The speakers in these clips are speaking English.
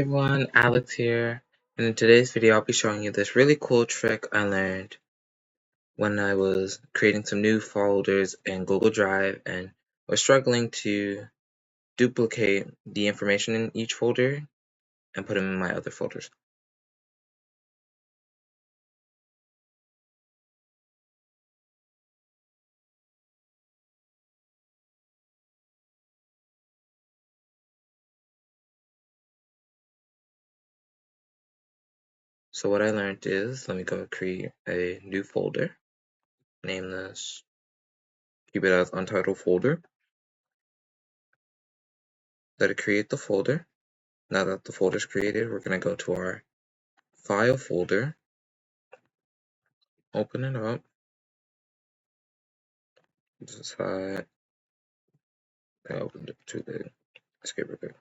everyone, Alex here, and in today's video I'll be showing you this really cool trick I learned when I was creating some new folders in Google Drive and was struggling to duplicate the information in each folder and put them in my other folders. So what I learned is, let me go create a new folder, name this, keep it as untitled folder, let it create the folder. Now that the folder is created, we're going to go to our file folder, open it up, decide, I opened it too big, escape real quick.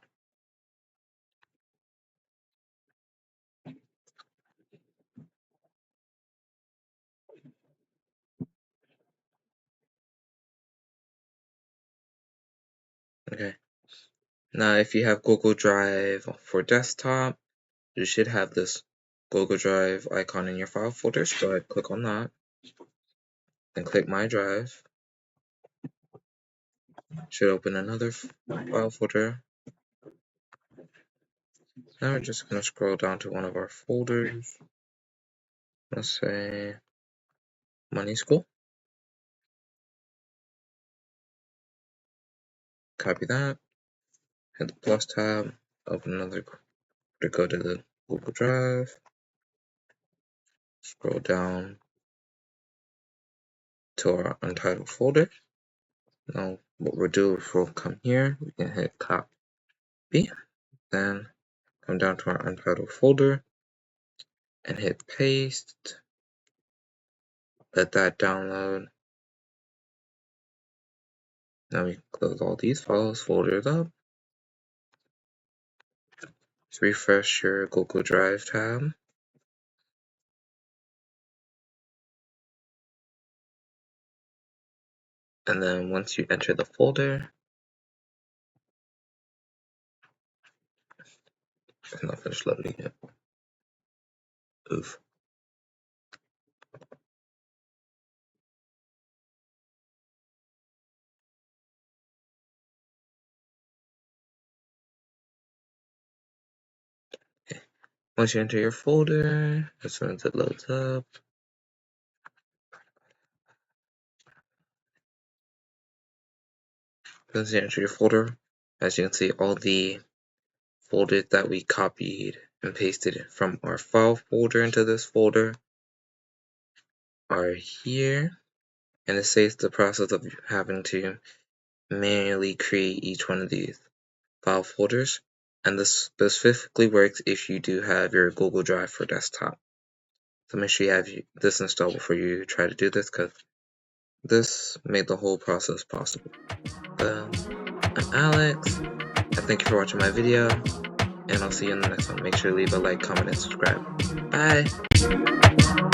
Okay. Now, if you have Google Drive for desktop, you should have this Google Drive icon in your file folder. So go ahead, click on that, then click My Drive. Should open another file folder. Now we're just going to scroll down to one of our folders. Let's say Money School. Copy that. Hit the plus tab. Open another. Go to the Google Drive. Scroll down to our untitled folder. Now what we'll do is we'll come here. We can hit copy. Then come down to our untitled folder and hit paste. Let that download. Now we close all these files, folders up. Just refresh your Google Drive tab. And then once you enter the folder, it's not finished loading yet. Oof. Okay. Once you enter your folder, as soon as it loads up, once you enter your folder, as you can see, all the folders that we copied and pasted from our file folder into this folder are here. And it saves the process of having to manually create each one of these file folders. And this specifically works if you do have your Google Drive for desktop. So make sure you have this installed before you try to do this, because this made the whole process possible. I'm Alex, and thank you for watching my video, and I'll see you in the next one. Make sure to leave a like, comment, and subscribe. Bye!